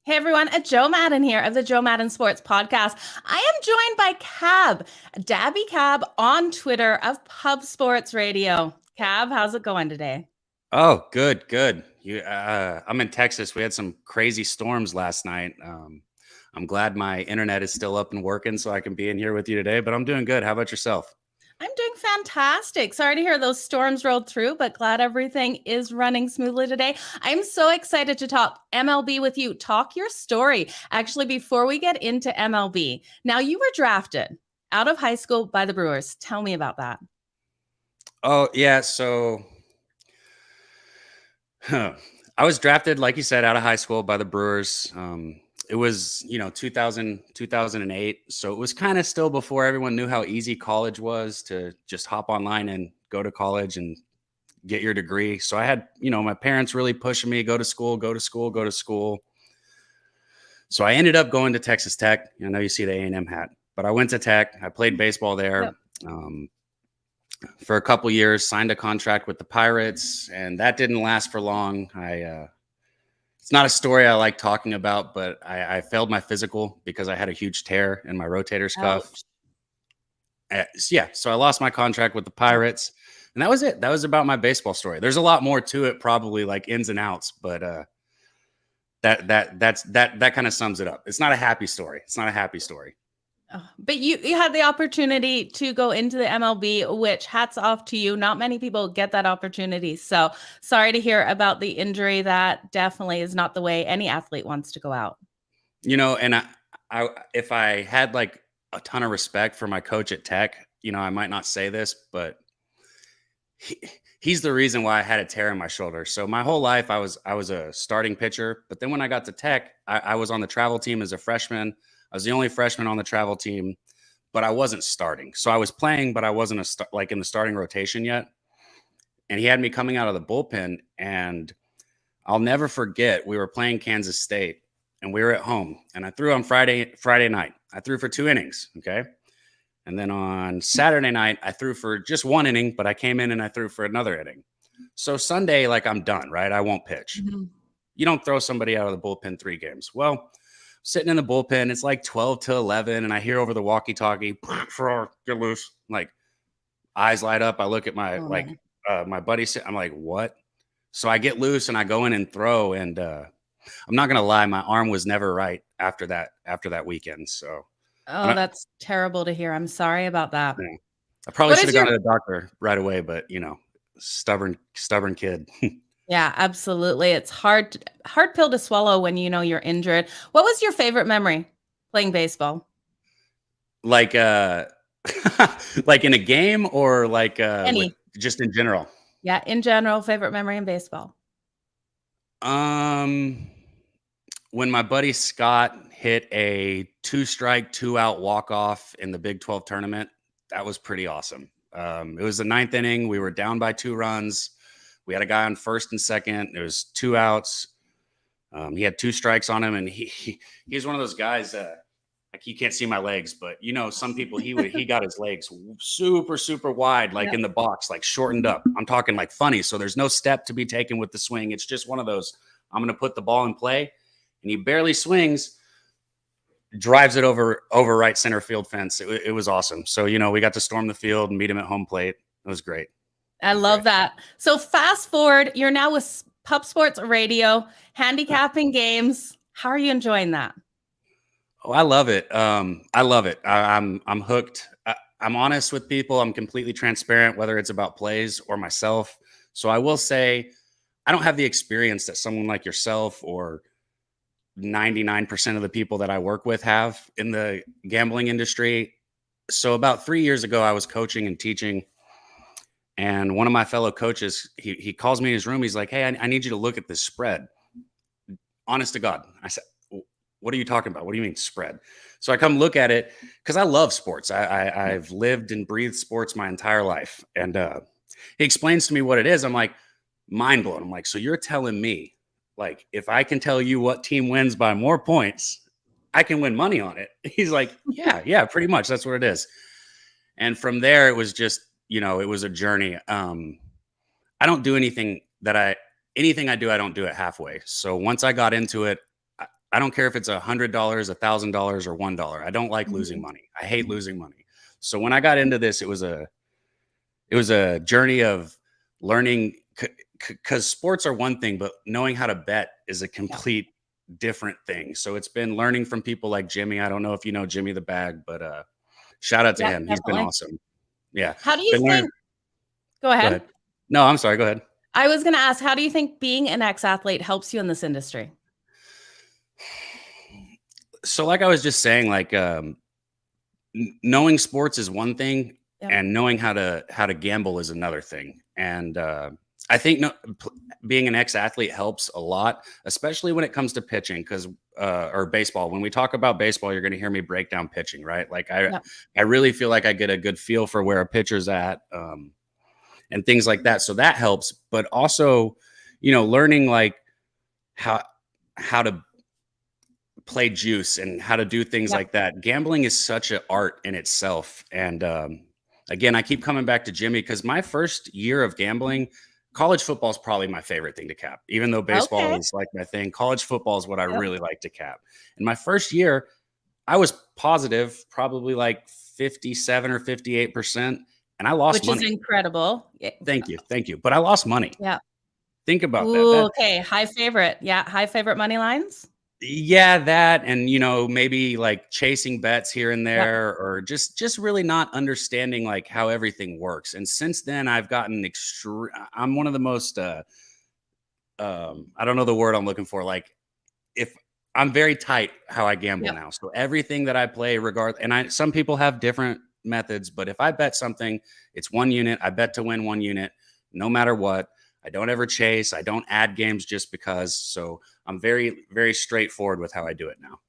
Hey everyone, Joe Madden here of the Joe Madden Sports Podcast. I am joined by Cab, Dabby Cab on Twitter of Pub Sports Radio. Cab, how's it going today? Oh, good, good. I'm in Texas. We had some crazy storms last night. I'm glad my internet is still up and working so I can be in here with you today, but I'm doing good. How about yourself? I'm doing fantastic. Sorry to hear those storms rolled through, but glad everything is running smoothly today. I'm so excited to talk MLB with you. Talk your story. Actually, before we get into MLB, now you were drafted out of high school by the Brewers. Tell me about that. Oh, yeah. I was drafted, like you said, out of high school by the Brewers. It was, 2008. So it was kind of still before everyone knew how easy college was to just hop online and go to college and get your degree. So I had, my parents really pushing me, go to school, go to school, go to school. So I ended up going to Texas Tech. I know you see the A&M hat, but I went to Tech. I played baseball there. Yep. For a couple years, signed a contract with the Pirates, and that didn't last for long. It's not a story I like talking about, but I failed my physical because I had a huge tear in my rotator cuff. So I lost my contract with the Pirates, and that was it. That was about my baseball story. There's a lot more to it, probably like ins and outs, but that kind of sums it up. It's not a happy story. It's not a happy story. But you had the opportunity to go into the MLB, which hats off to you. Not many people get that opportunity. So sorry to hear about the injury. That definitely is not the way any athlete wants to go out. And I if I had like a ton of respect for my coach at Tech, I might not say this, but he's the reason why I had a tear in my shoulder. So my whole life I was a starting pitcher, but then when I got to Tech, I was on the travel team as a freshman. I was the only freshman on the travel team, but I wasn't starting. So I was playing, but I wasn't in the starting rotation yet. And he had me coming out of the bullpen, and I'll never forget, we were playing Kansas State and we were at home, and I threw on Friday night. I threw for 2 innings. Okay. And then on Saturday night, I threw for just 1 inning, but I came in and I threw for another inning. So Sunday, like, I'm done, right? I won't pitch. Mm-hmm. You don't throw somebody out of the bullpen 3 games. Well, sitting in the bullpen, it's like 12-11, and I hear over the walkie-talkie, get loose. Like, eyes light up. I look at my my buddy. I'm like, what? So I get loose and I go in and throw. And I'm not gonna lie, my arm was never right after that weekend. So that's terrible to hear. I'm sorry about that. Yeah, I probably should have gone to the doctor right away, but stubborn kid. Yeah, absolutely. It's hard pill to swallow when you're injured. What was your favorite memory playing baseball? Like like in a game, or like just in general? Yeah, in general, favorite memory in baseball. When my buddy Scott hit a 2-strike, 2-out walk-off in the Big 12 tournament, that was pretty awesome. It was the 9th inning. We were down by 2 runs. We had a guy on first and second. There was 2 outs. He had 2 strikes on him, and he's one of those guys like, you can't see my legs, but some people, he got his legs super, super wide, like in the box, like shortened up. I'm talking like funny. So there's no step to be taken with the swing. It's just one of those, I'm going to put the ball in play, and he barely swings, drives it over right center field fence. It was awesome. So, we got to storm the field and meet him at home plate. It was great. I love that. So fast forward, you're now with Pub Sports Radio, handicapping games. How are you enjoying that? Oh, I love it. I love it. I'm hooked. I'm honest with people. I'm completely transparent, whether it's about plays or myself. So I will say, I don't have the experience that someone like yourself or 99% of the people that I work with have in the gambling industry. So about 3 years ago, I was coaching and teaching, and one of my fellow coaches, he calls me in his room. He's like, hey, I need you to look at this spread. Honest to God. I said, what are you talking about? What do you mean spread? So I come look at it because I love sports. I've lived and breathed sports my entire life. And he explains to me what it is. I'm like, mind blown. I'm like, so you're telling me, like, if I can tell you what team wins by more points, I can win money on it? He's like, yeah, pretty much. That's what it is. And from there, it was just, it was a journey. I don't do anything I do, I don't do it halfway. So once I got into it, I don't care if it's $100, $1,000, or $1. I don't like losing Mhm. money. I hate losing money. So when I got into this, it was a journey of learning, because sports are one thing, but knowing how to bet is a Yeah. complete different thing. So it's been learning from people like Jimmy. I don't know if you know Jimmy the Bag, but shout out to Yeah, him. He's been definitely. awesome. Yeah. How do you Been learning. think Go Go ahead. ahead. No, I'm sorry. Go ahead. I was gonna ask, how do you think being an ex-athlete helps you in this industry? So like I was just saying, like knowing sports is one thing, Yep. and knowing how to gamble is another thing. And I think being an ex-athlete helps a lot, especially when it comes to pitching, because or baseball. When we talk about baseball, you're going to hear me break down pitching, right? Like Yep. I really feel like I get a good feel for where a pitcher's at, and things like that. So that helps, but also, learning like how to play juice and how to do things Yep. like that. Gambling is such an art in itself. And again, I keep coming back to Jimmy, because my first year of gambling, college football is probably my favorite thing to cap. Even though baseball Okay. is like my thing, college football is what I Yep. really like to cap. And my first year, I was positive, probably like 57 or 58%, and I lost Which is money. incredible. Thank you. Thank you. But I lost money. Yeah. Think about that. Ooh, okay. High favorite. Yeah, high favorite money lines? Yeah, that, and maybe like chasing bets here and Yep. there, or just really not understanding like how everything works. And since then, I've gotten I'm one of the most I don't know the word I'm looking for. Like, if I'm very tight how I gamble Yep. now. So everything that I play, some people have different methods, but if I bet something, it's one unit. I bet to win one unit, no matter what. I don't ever chase. I don't add games just because. So I'm very, very straightforward with how I do it now.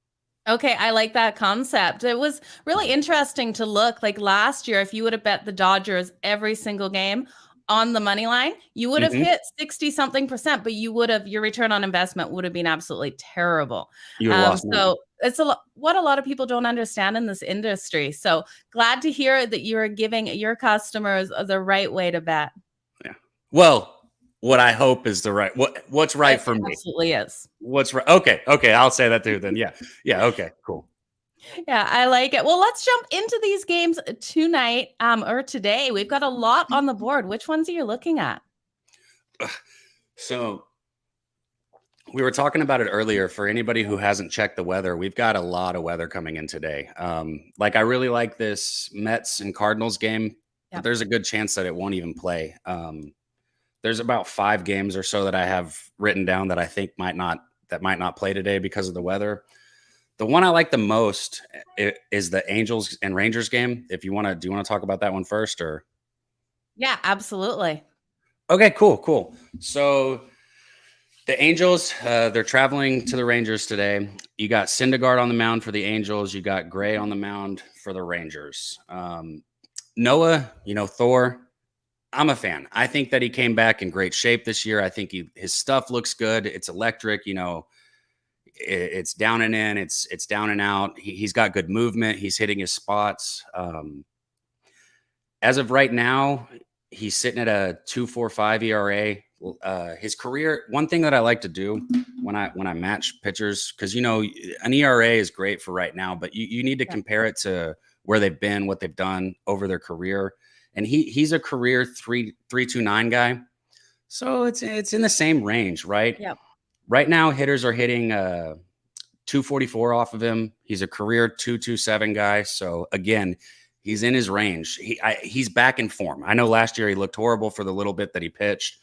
Okay, I like that concept. It was really interesting to look like last year. If you would have bet the Dodgers every single game on the money line, you would have Hmm. hit 60 something percent, but your return on investment would have been absolutely terrible. You would have lost money. So it's what a lot of people don't understand in this industry. So glad to hear that you are giving your customers the right way to bet. Yeah. Well, what I hope is what's right It for me. absolutely is. What's right? Okay. Okay. I'll say that too then. Yeah. Yeah. Okay. Cool. Yeah, I like it. Well, let's jump into these games tonight, or today. We've got a lot on the board. Which ones are you looking at? So we were talking about it earlier. For anybody who hasn't checked the weather, we've got a lot of weather coming in today. Like I really like this Mets and Cardinals game, Yeah. but there's a good chance that it won't even play. There's about 5 games or so that I have written down that I think might not play today because of the weather. The one I like the most is the Angels and Rangers game. Do you want to talk about that one first, or? Yeah, absolutely. Okay, cool. So the Angels, they're traveling to the Rangers today. You got Syndergaard on the mound for the Angels. You got Gray on the mound for the Rangers. Noah, Thor, I'm a fan. I think that he came back in great shape this year. I think his stuff looks good. It's electric, it's down and in, it's down and out. He's got good movement. He's hitting his spots. As of right now, he's sitting at a 2.45 ERA. His career, one thing that I like to do when I match pitchers, because an ERA is great for right now, but you need to compare it to where they've been, what they've done over their career. And he's a career 3.29 guy. So it's in the same range, right? Yep. Right now, hitters are hitting 244 off of him. He's a career 227 guy. So again, he's in his range. He's back in form. I know last year he looked horrible for the little bit that he pitched,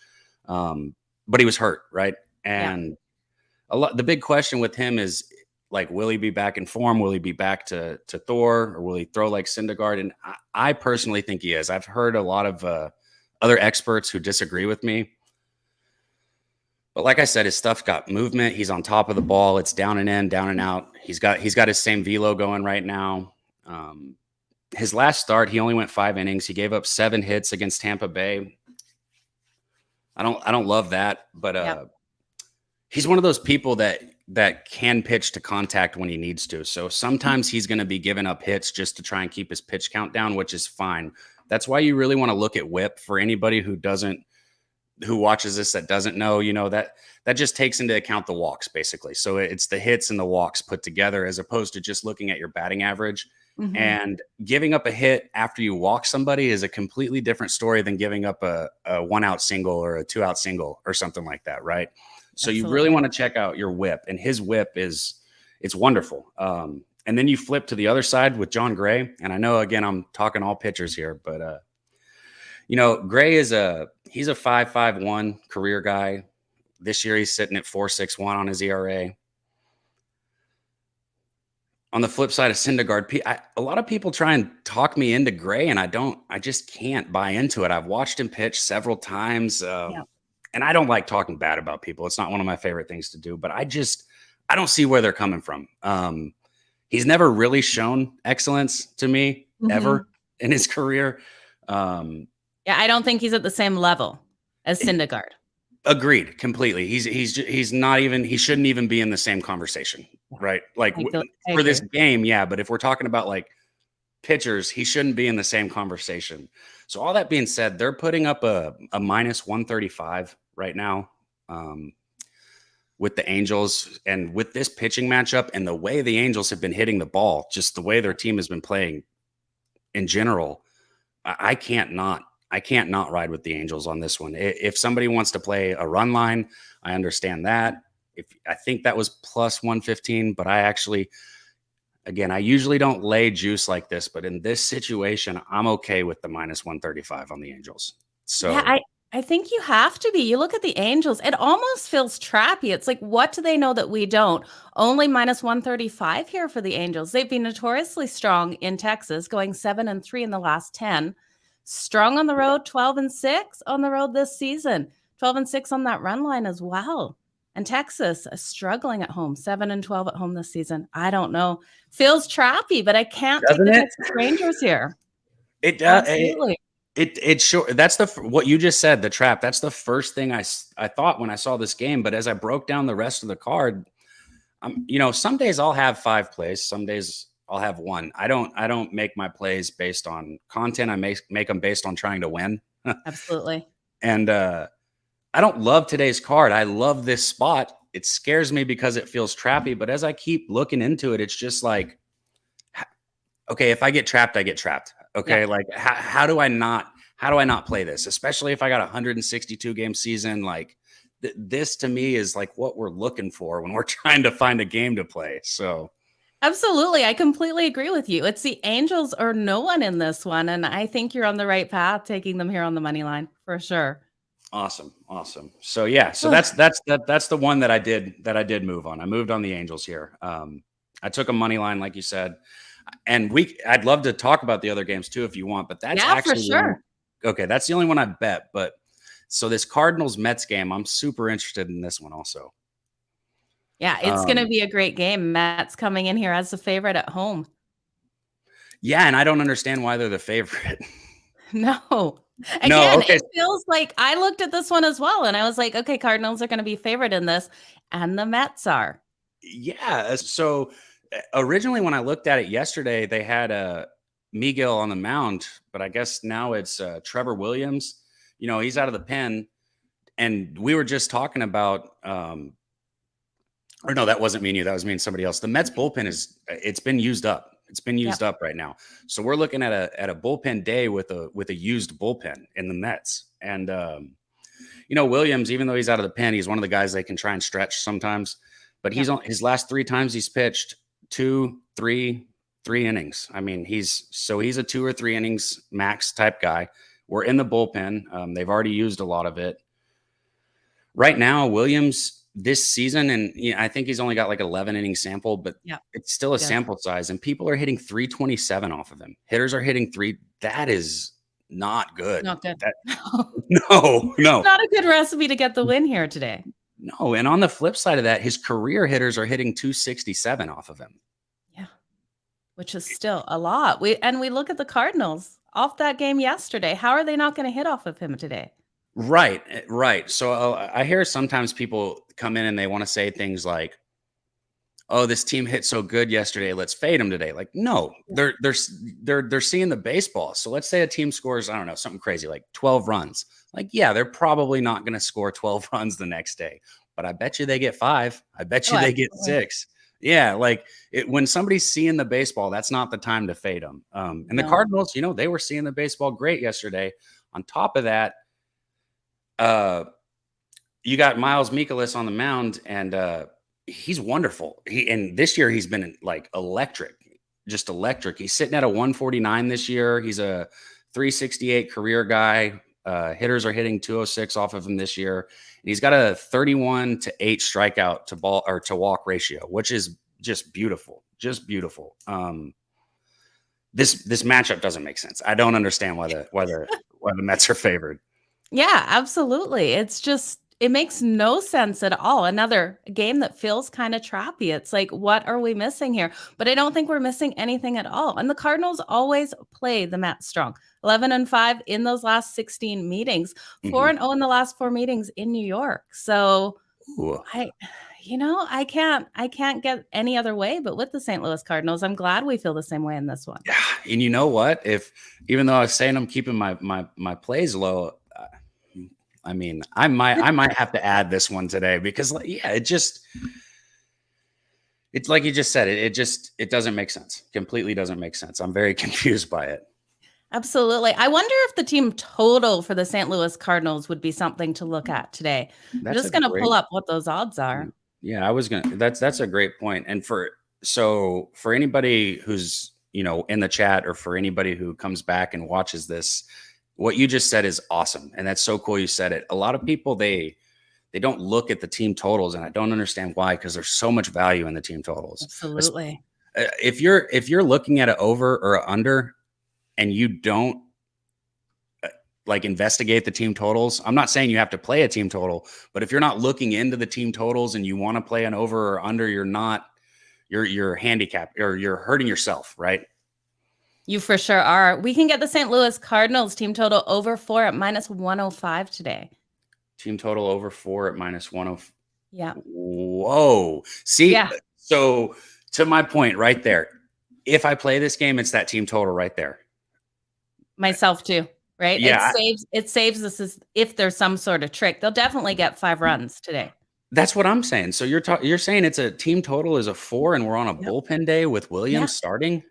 but he was hurt, right? And the big question with him is, like, will he be back in form? Will he be back to Thor, or will he throw like Syndergaard? And I personally think he is. I've heard a lot of other experts who disagree with me. But like I said, his stuff got movement. He's on top of the ball. It's down and in, down and out. He's got his same velo going right now. His last start, he only went 5 innings. He gave up 7 hits against Tampa Bay. I don't love that, but he's one of those people that can pitch to contact when he needs to. So sometimes he's going to be giving up hits just to try and keep his pitch count down, which is fine. That's why you really want to look at whip for anybody who doesn't who watches this that doesn't know, that just takes into account the walks basically. So it's the hits and the walks put together as opposed to just looking at your batting average. Mhm. And giving up a hit after you walk somebody is a completely different story than giving up a 1-out single or a 2-out single or something like that, right? So you really Absolutely. want to check out your whip, and his whip it's wonderful. And then you flip to the other side with John Gray, and I know again I'm talking all pitchers here, but Gray he's a 5.51 career guy. This year he's sitting at 4.61 on his ERA. On the flip side of Syndergaard, a lot of people try and talk me into Gray, and I just can't buy into it. I've watched him pitch several times, Yeah. and I don't like talking bad about people. It's not one of my favorite things to do, but I don't see where they're coming from. He's never really shown excellence to me ever in his career. Yeah, I don't think he's at the same level as Syndergaard. Agreed completely. He's not even, he shouldn't even be in the same conversation, right? Like for this game, yeah. But if we're talking about like pitchers, he shouldn't be in the same conversation. So all that being said, they're putting up a minus 135 right now with the Angels, and with this pitching matchup and the way the Angels have been hitting the ball, just the way their team has been playing in general, I can't not ride with the Angels on this one. If somebody wants to play a run line, I understand that. I think that was plus 115, but I usually don't lay juice like this, but in this situation, I'm okay with the minus 135 on the Angels. So yeah, I think you have to be. You look at the Angels, it almost feels trappy. It's like, what do they know that we don't? Only minus 135 here for the Angels. They've been notoriously strong in Texas, going 7-3 in the last 10. Strong on the road, 12-6 on the road this season, 12-6 on that run line as well. And Texas struggling at home, 7-12 at home this season. I don't know. Feels trappy, but I can't take the Texas Rangers here. It does. Absolutely. It's sure. That's what you just said, the trap. That's the first thing I thought when I saw this game. But as I broke down the rest of the card, some days I'll have 5 plays. Some days I'll have 1. I don't make my plays based on content. I make them based on trying to win. Absolutely. And I don't love today's card. I love this spot. It scares me because it feels trappy. But as I keep looking into it, it's just like, okay, if I get trapped, I get trapped. Okay, yeah. Like how do I not play this? Especially if I got a 162 game season. Like this to me is like what we're looking for when we're trying to find a game to play. So. Absolutely. I completely agree with you. It's the Angels or no one in this one. And I think you're on the right path, taking them here on the money line for sure. Awesome. So yeah, so that's the one that I did move on. I moved on the Angels here. I took a money line, like you said, and I'd love to talk about the other games too, if you want, but that's actually for sure. Okay. That's the only one I bet, but so this Cardinals Mets game, I'm super interested in this one also. Yeah, it's going to be a great game. Mets coming in here as the favorite at home. Yeah, and I don't understand why they're the favorite. No. Again, okay. It feels like I looked at this one as well, and I was like, okay, Cardinals are going to be favored in this, and the Mets are. Yeah, so originally when I looked at it yesterday, they had Miguel on the mound, but I guess now it's Trevor Williams. He's out of the pen, and we were just talking about or no, that wasn't me and you. That was me and somebody else. The Mets bullpen it's been used up. It's been used up right now. So we're looking at a bullpen day with a used bullpen in the Mets. And Williams, even though he's out of the pen, he's one of the guys they can try and stretch sometimes. But he's on his last 3 times he's pitched 2, 3 innings. I mean, he's a 2 or 3 innings max type guy. We're in the bullpen. They've already used a lot of it. Right now, Williams this season, and I think he's only got like 11 inning sample, but it's still a sample size, and people are hitting 327 off of him. Hitters are hitting 3. That is not good. Not good. No. It's not a good recipe to get the win here today. No, and on the flip side of that, his career hitters are hitting 267 off of him. Yeah, which is still a lot. We look at the Cardinals off that game yesterday. How are they not going to hit off of him today? Right. So I hear sometimes people come in and they want to say things like, oh, this team hit so good yesterday, let's fade them today. Like, no, they're seeing the baseball. So let's say a team scores, I don't know, something crazy like 12 runs. Like, yeah, they're probably not going to score 12 runs the next day, but I bet you they get 5. I bet you they get 6. Yeah, like when somebody's seeing the baseball, that's not the time to fade them. And the Cardinals, they were seeing the baseball great yesterday. On top of that, you got Miles Mikolas on the mound, and he's wonderful. And this year he's been like electric, just electric. He's sitting at a 149 this year. He's a 368 career guy. Hitters are hitting 206 off of him this year. And he's got a 31-8 strikeout to ball or to walk ratio, which is just beautiful. Just beautiful. This matchup doesn't make sense. I don't understand why the Mets are favored. Yeah, absolutely. It makes no sense at all. Another game that feels kind of trappy. It's like, what are we missing here? But I don't think we're missing anything at all. And the Cardinals always play the Mets strong. 11-5 in those last 16 meetings, 4-0 in the last 4 meetings in New York. So I can't get any other way but with the St. Louis Cardinals. I'm glad we feel the same way in this one. Yeah. And you know what? Even though I was saying I'm keeping my plays low, I mean, I might have to add this one today because it's like you just said, it doesn't make sense. Completely doesn't make sense. I'm very confused by it. Absolutely. I wonder if the team total for the St. Louis Cardinals would be something to look at today. I'm just going to pull up what those odds are. Yeah, that's a great point. And for anybody who's, in the chat, or for anybody who comes back and watches this, what you just said is awesome. And that's so cool you said it. A lot of people, they don't look at the team totals, and I don't understand why, because there's so much value in the team totals. Absolutely. If you're looking at an over or an under and you don't investigate the team totals, I'm not saying you have to play a team total, but if you're not looking into the team totals and you want to play an over or under, you're handicapped, or you're hurting yourself, right? You for sure are. We can get the St. Louis Cardinals team total over 4 at -105 today. Team total over 4 at -105. Yeah. Whoa. See, So to my point right there, if I play this game, it's that team total right there. Myself too, right? Yeah. It saves this if there's some sort of trick. They'll definitely get 5 runs today. That's what I'm saying. So you're saying it's a team total is a 4 and we're on a bullpen day with Williams starting?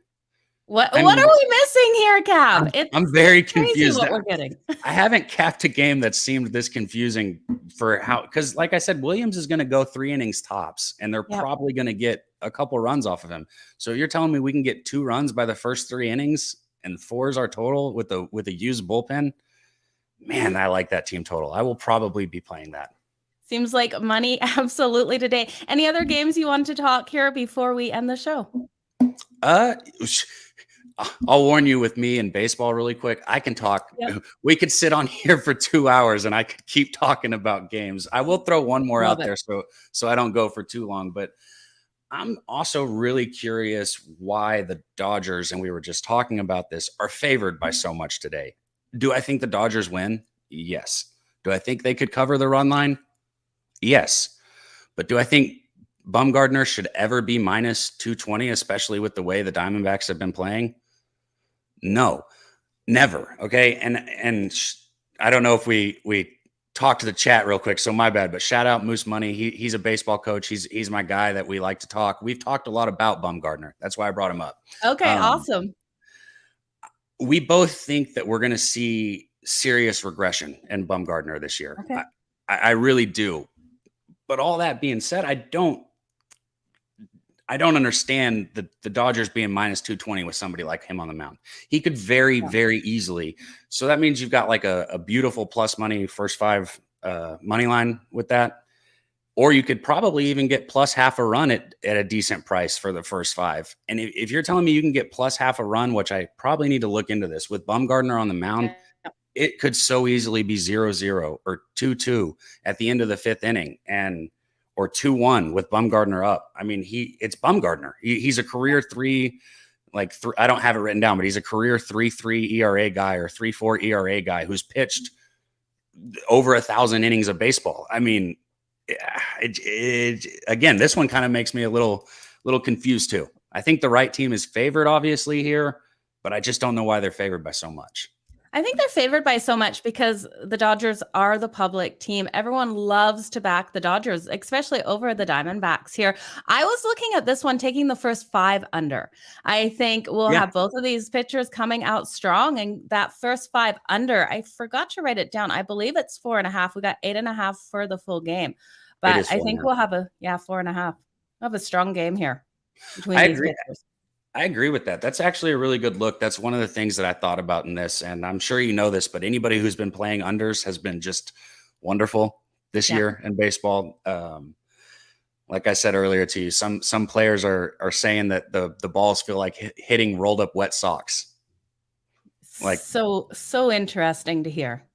What are we missing here, Cab? I'm very confused. What we're getting. I haven't capped a game that seemed this confusing because like I said, Williams is going to go 3 innings tops, and they're probably going to get a couple runs off of him. So you're telling me we can get 2 runs by the first 3 innings and 4 is our total with a used bullpen? Man, I like that team total. I will probably be playing that. Seems like money absolutely today. Any other games you want to talk here before we end the show? I'll warn you, with me and baseball really quick, I can talk. Yep. We could sit on here for 2 hours and I could keep talking about games. I will throw one more out there so I don't go for too long, but I'm also really curious why the Dodgers, and we were just talking about this, are favored by so much today. Do I think the Dodgers win? Yes. Do I think they could cover the run line? Yes. But do I think Bumgarner should ever be -220, especially with the way the Diamondbacks have been playing? No, never. Okay. And I don't know if we talked to the chat real quick, so my bad, but shout out Moose Money. He's a baseball coach. He's my guy that we like to talk. We've talked a lot about Bumgarner. That's why I brought him up. Okay. Awesome. We both think that we're going to see serious regression in Bumgarner this year. Okay. I really do. But all that being said, I don't understand the Dodgers being -220 with somebody like him on the mound. He could very, very easily. So that means you've got like a beautiful plus money first 5 money line with that. Or you could probably even get plus half a run at a decent price for the first 5. And if you're telling me you can get plus half a run, which I probably need to look into this, with Bumgarner on the mound, it could so easily be 0-0 or 2-2 at the end of the 5th inning, or 2-1 with Bumgarner up. I mean, it's Bumgarner. He's a career 3, I don't have it written down, but he's a career 3.3 ERA guy or 3.4 ERA guy who's pitched over 1,000 innings of baseball. I mean, again, this one kind of makes me a little little confused too. I think the right team is favored, obviously, here, but I just don't know why they're favored by so much. I think they're favored by so much because the Dodgers are the public team. Everyone loves to back the Dodgers, especially over the Diamondbacks here. I was looking at this one, taking the first 5 under. I think we'll have both of these pitchers coming out strong, and that first 5 under, I forgot to write it down. I believe it's 4.5. We got 8.5 for the full game, but I think we'll have 4.5. We'll have a strong game here between these pitchers. I agree with that. That's actually a really good look. That's one of the things that I thought about in this. And I'm sure you know this, but anybody who's been playing unders has been just wonderful this year in baseball. Like I said earlier to you, some players are saying that the balls feel like hitting rolled up wet socks. Like so interesting to hear.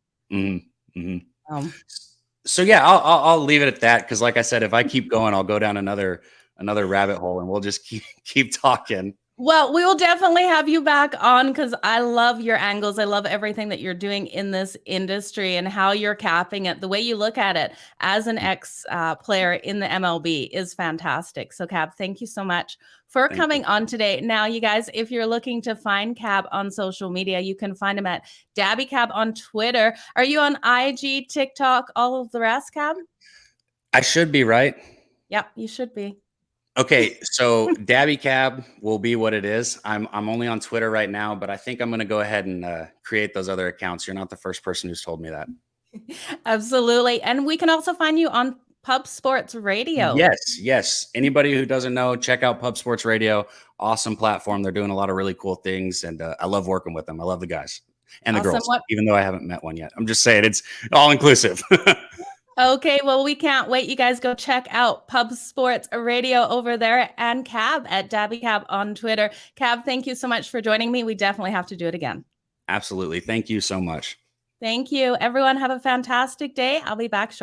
So yeah, I'll leave it at that, because like I said, if I keep going, I'll go down another rabbit hole, and we'll just keep talking. Well, we will definitely have you back on, because I love your angles. I love everything that you're doing in this industry and how you're capping it. The way you look at it as an ex-player in the MLB is fantastic. So, Cab, thank you so much for coming on today. Now, you guys, if you're looking to find Cab on social media, you can find him at Dabby Cab on Twitter. Are you on IG, TikTok, all of the rest, Cab? I should be, right? Yep, you should be. Okay, so Dabby Cab will be what it is. I'm only on Twitter right now, but I think I'm going to go ahead and create those other accounts. You're not the first person who's told me that. Absolutely. And we can also find you on Pub Sports Radio. Yes. Anybody who doesn't know, check out Pub Sports Radio. Awesome platform. They're doing a lot of really cool things, and I love working with them. I love the guys and the girls, even though I haven't met one yet. I'm just saying, it's all inclusive. Okay, well, we can't wait. You guys go check out Pub Sports Radio over there, and Cab at Dabby Cab on Twitter. Cab, thank you so much for joining me. We definitely have to do it again. Absolutely. Thank you so much. Thank you. Everyone have a fantastic day. I'll be back shortly.